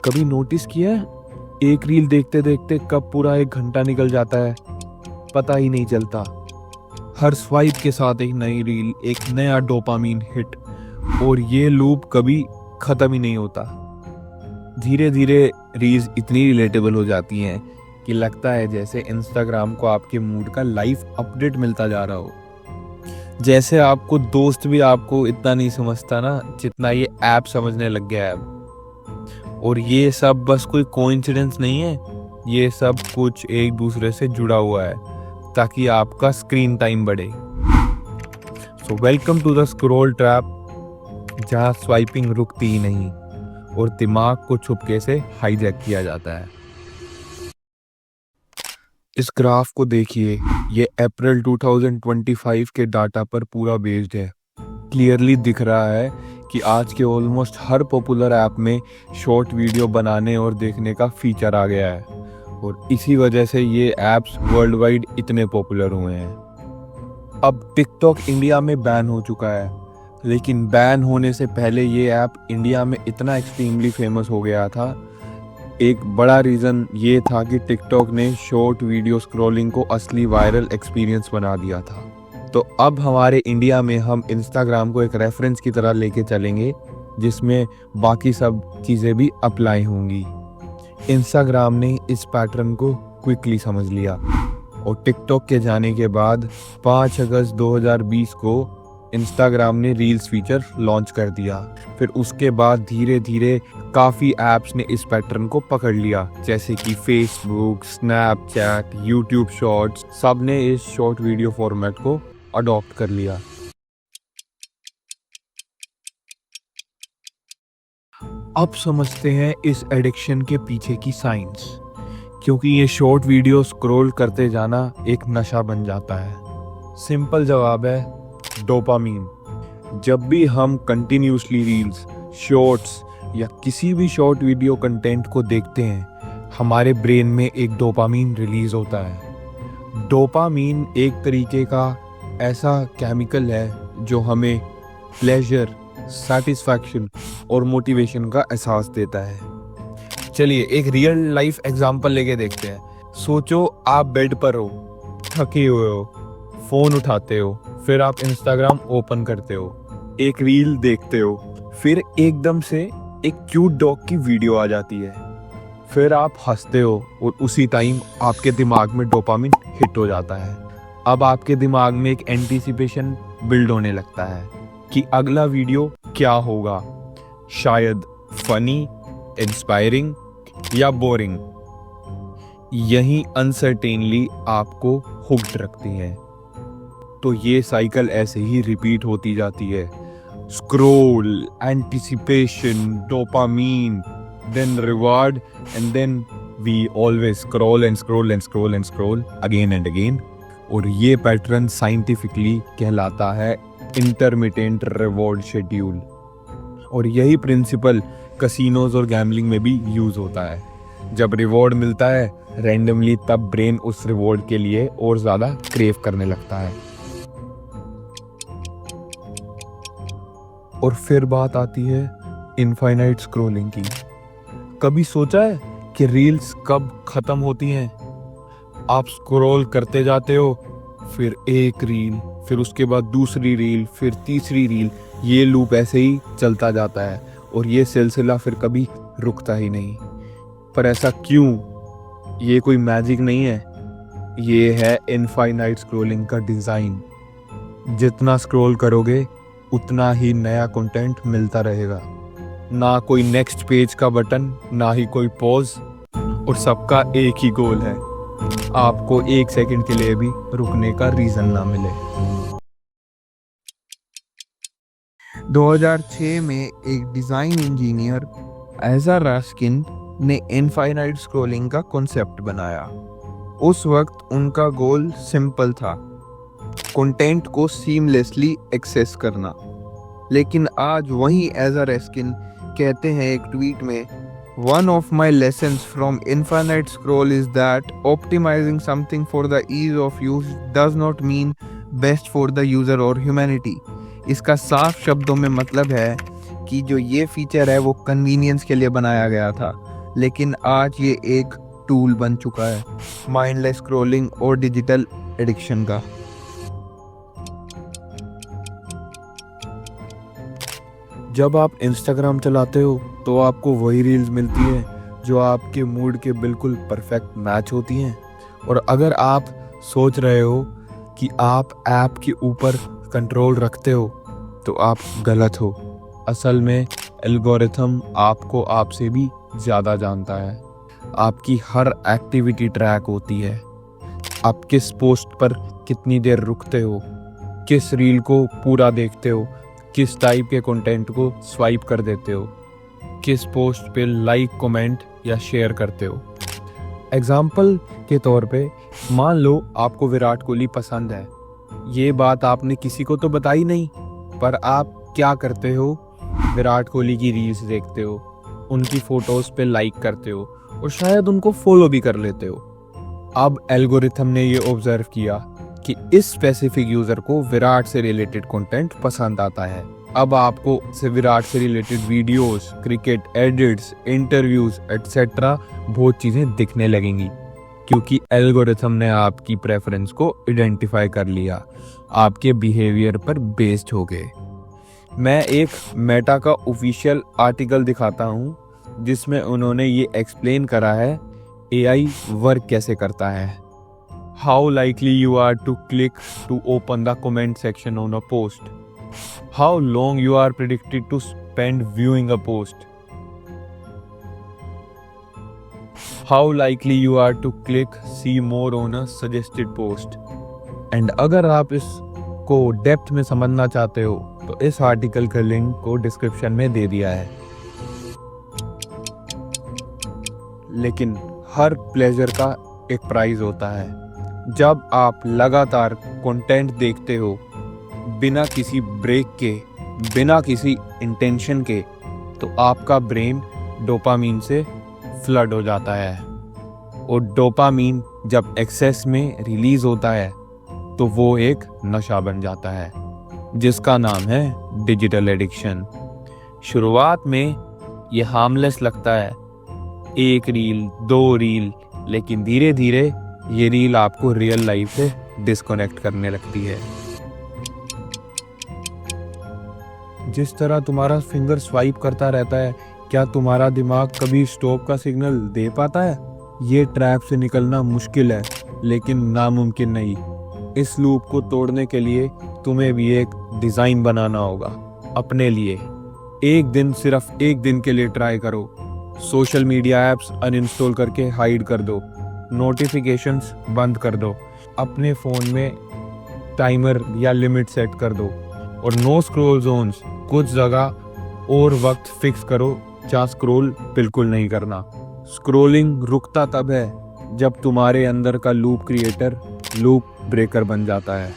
कभी नोटिस किया है, एक रील देखते देखते कब पूरा 1 घंटा निकल जाता है, पता ही नहीं चलता। हर स्वाइप के साथ एक नई रील, एक नया डोपामीन हिट, और ये लूप कभी खत्म ही नहीं होता। धीरे धीरे रील्स इतनी रिलेटेबल हो जाती हैं कि लगता है जैसे इंस्टाग्राम को आपके मूड का लाइव अपडेट मिलता जा रहा हो। जैसे आपको दोस्त भी आपको इतना नहीं समझता ना, जितना ये ऐप समझने लग गया है अब। और ये सब बस कोई कोइंसिडेंस नहीं है, ये सब कुछ एक दूसरे से जुड़ा हुआ है ताकि आपका स्क्रीन टाइम बढ़े। So welcome to the scroll trap, जहाँ स्वाइपिंग रुकती ही नहीं और दिमाग को छुपके से हाईजैक किया जाता है। इस ग्राफ को देखिए, ये अप्रैल 2025 के डाटा पर पूरा बेस्ड है। क्लियरली दिख रहा है कि आज के ऑलमोस्ट हर पॉपुलर ऐप में शॉर्ट वीडियो बनाने और देखने का फीचर आ गया है, और इसी वजह से ये ऐप्स वर्ल्ड वाइड इतने पॉपुलर हुए हैं। अब टिकटॉक इंडिया में बैन हो चुका है, लेकिन बैन होने से पहले ये ऐप इंडिया में इतना एक्सट्रीमली फेमस हो गया था। एक बड़ा रीज़न ये था कि टिकटॉक ने शॉर्ट वीडियो स्क्रॉलिंग को असली वायरल एक्सपीरियंस बना दिया था। तो अब हमारे इंडिया में हम इंस्टाग्राम को एक रेफरेंस की तरह लेके चलेंगे, जिसमें बाकी सब चीज़ें भी अप्लाई होंगी। इंस्टाग्राम ने इस पैटर्न को क्विकली समझ लिया और टिकटॉक के जाने के बाद 5 अगस्त 2020 को इंस्टाग्राम ने रील्स फीचर लॉन्च कर दिया। फिर उसके बाद धीरे धीरे काफ़ी ऐप्स ने इस पैटर्न को पकड़ लिया, जैसे कि फेसबुक, स्नैपचैट, यूट्यूब शॉर्ट्स, सब ने इस शॉर्ट वीडियो फॉर्मेट को अडॉप्ट कर लिया। अब समझते हैं इस एडिक्शन के पीछे की साइंस, क्योंकि ये शॉर्ट वीडियो स्क्रॉल करते जाना एक नशा बन जाता है। सिंपल जवाब है डोपामीन। जब भी हम कंटिन्यूसली रील्स, शॉर्ट्स या किसी भी शॉर्ट वीडियो कंटेंट को देखते हैं, हमारे ब्रेन में एक डोपामीन रिलीज होता है। डोपामीन एक तरीके का ऐसा केमिकल है जो हमें प्लेजर, सैटिस्फैक्शन और मोटिवेशन का एहसास देता है। चलिए एक रियल लाइफ एग्जांपल लेके देखते हैं। सोचो आप बेड पर हो, थके हुए हो, फोन उठाते हो, फिर आप इंस्टाग्राम ओपन करते हो, एक रील देखते हो, फिर एकदम से एक क्यूट डॉग की वीडियो आ जाती है। फिर आप हंसते हो और उसी टाइम आपके दिमाग में डोपामिन हिट हो जाता है। अब आपके दिमाग में एक एंटीसिपेशन बिल्ड होने लगता है कि अगला वीडियो क्या होगा, शायद फनी, इंस्पायरिंग या बोरिंग। यही अनसर्टेनली आपको हुक्ड रखती है। तो ये साइकिल ऐसे ही रिपीट होती जाती है। Scroll, anticipation, dopamine, then reward, and then we always scroll and scroll and scroll and scroll again and again. और ये पैटर्न साइंटिफिकली कहलाता है इंटरमिटेंट रिवॉर्ड शेड्यूल। और यही प्रिंसिपल कसिनोज और गैम्बलिंग में भी यूज होता है। जब रिवॉर्ड मिलता है रैंडमली, तब ब्रेन उस रिवॉर्ड के लिए और ज्यादा क्रेव करने लगता है। और फिर बात आती है इनफाइनाइट स्क्रॉलिंग की। कभी सोचा है कि रील्स कब खत्म होती हैं? आप स्क्रॉल करते जाते हो, फिर एक रील, फिर उसके बाद दूसरी रील, फिर तीसरी रील। ये लूप ऐसे ही चलता जाता है और ये सिलसिला फिर कभी रुकता ही नहीं। पर ऐसा क्यों? ये कोई मैजिक नहीं है, ये है इनफाइनाइट स्क्रॉलिंग का डिज़ाइन। जितना स्क्रॉल करोगे उतना ही नया कंटेंट मिलता रहेगा। ना कोई नेक्स्ट पेज का बटन, ना ही कोई पॉज, और सबका एक ही गोल है, आपको 1 सेकंड के लिए भी रुकने का रीजन ना मिले। 2006 में एक डिजाइन इंजीनियर एजा रस्किन ने इनफाइनाइट स्क्रॉलिंग का कॉन्सेप्ट बनाया। उस वक्त उनका गोल सिंपल था, कंटेंट को सीमलेसली एक्सेस करना। लेकिन आज वही एजा रस्किन कहते हैं एक ट्वीट में, One of my lessons from infinite scroll is that optimizing something for the ease of use does not mean best for the user or humanity. इसका साफ शब्दों में मतलब है कि जो ये फीचर है वो कन्वीनियंस के लिए बनाया गया था, लेकिन आज ये एक टूल बन चुका है माइंडलेस स्क्रॉलिंग और डिजिटल एडिक्शन का। जब आप इंस्टाग्राम चलाते हो तो आपको वही रील्स मिलती हैं जो आपके मूड के बिल्कुल परफेक्ट मैच होती हैं। और अगर आप सोच रहे हो कि आप ऐप के ऊपर कंट्रोल रखते हो तो आप गलत हो। असल में एल्गोरिथम आपको आपसे भी ज़्यादा जानता है। आपकी हर एक्टिविटी ट्रैक होती है। आप किस पोस्ट पर कितनी देर रुकते हो, किस रील को पूरा देखते हो, किस टाइप के कंटेंट को स्वाइप कर देते हो, किस पोस्ट पे लाइक, कमेंट या शेयर करते हो। एग्जाम्पल के तौर पे मान लो आपको विराट कोहली पसंद है। ये बात आपने किसी को तो बताई नहीं, पर आप क्या करते हो, विराट कोहली की रील्स देखते हो, उनकी फोटोज पे लाइक करते हो और शायद उनको फॉलो भी कर लेते हो। अब एल्गोरिथम ने ये ऑब्जर्व किया कि इस स्पेसिफिक यूजर को विराट से रिलेटेड कंटेंट पसंद आता है। अब आपको से विराट से related videos, cricket edits, interviews etcetera बहुत चीजें दिखने लगेंगी, क्योंकि एल्गोरिथम ने आपकी प्रेफरेंस को आइडेंटिफाई कर लिया, आपके बिहेवियर पर बेस्ड हो गए। मैं एक मेटा का ऑफिशियल आर्टिकल दिखाता हूँ जिसमें उन्होंने ये एक्सप्लेन करा है एआई वर्क कैसे करता है। How likely you are to click to open the comment section on a post, how long you are predicted to spend viewing a post, how likely you are to click see more on a suggested post. And अगर आप इसको depth में समझना चाहते हो तो इस article का लिंक को डिस्क्रिप्शन में दे दिया है। लेकिन हर प्लेजर का एक प्राइस होता है। जब आप लगातार कंटेंट देखते हो बिना किसी ब्रेक के, बिना किसी इंटेंशन के, तो आपका ब्रेन डोपामीन से फ्लड हो जाता है। और डोपामीन जब एक्सेस में रिलीज होता है तो वो एक नशा बन जाता है जिसका नाम है डिजिटल एडिक्शन। शुरुआत में ये हार्मलेस लगता है, एक रील, दो रील, लेकिन धीरे धीरे ये रील आपको रियल लाइफ से डिस्कनेक्ट करने लगती है। जिस तरह तुम्हारा फिंगर स्वाइप करता रहता है, क्या तुम्हारा दिमाग कभी स्टॉप का सिग्नल दे पाता है? ये ट्रैप से निकलना मुश्किल है लेकिन नामुमकिन नहीं। इस लूप को तोड़ने के लिए तुम्हें भी एक डिजाइन बनाना होगा अपने लिए। एक दिन, सिर्फ एक दिन के लिए ट्राई करो। सोशल मीडिया ऐप्स अनइंस्टॉल करके हाइड कर दो, नोटिफिकेशंस बंद कर दो, अपने फ़ोन में टाइमर या लिमिट सेट कर दो और नो स्क्रॉल जोन्स, कुछ जगह और वक्त फिक्स करो जहाँ स्क्रॉल बिल्कुल नहीं करना। स्क्रॉलिंग रुकता तब है जब तुम्हारे अंदर का लूप क्रिएटर लूप ब्रेकर बन जाता है।